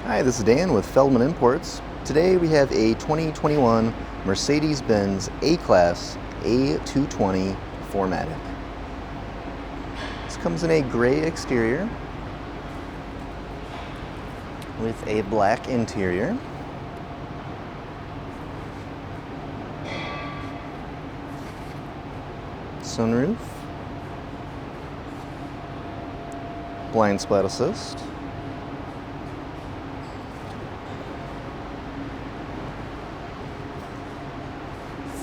Hi, this is Dan with Feldmann Imports. Today we have a 2021 Mercedes-Benz A-Class A220 4MATIC. This comes in a gray exterior with a black interior. Sunroof, blind spot assist,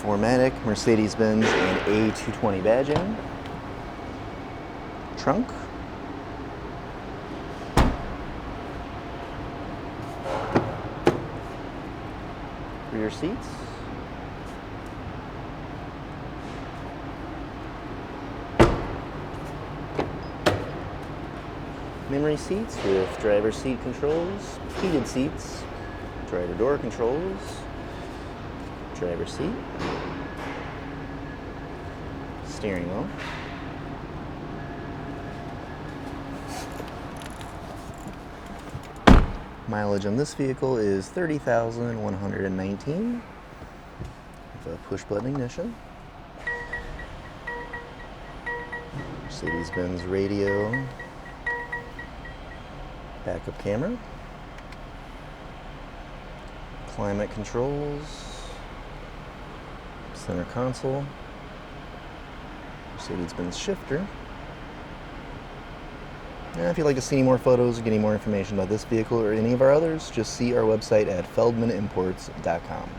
4MATIC, Mercedes-Benz, and A220 badging, trunk, rear seats, memory seats with driver seat controls, heated seats, driver door controls, driver seat, steering wheel, mileage on this vehicle is 30,119 with a push button ignition, Mercedes-Benz radio, backup camera, climate controls, center console, Mercedes-Benz shifter. And if you'd like to see any more photos or get any more information about this vehicle or any of our others, just see our website at feldmannimports.com.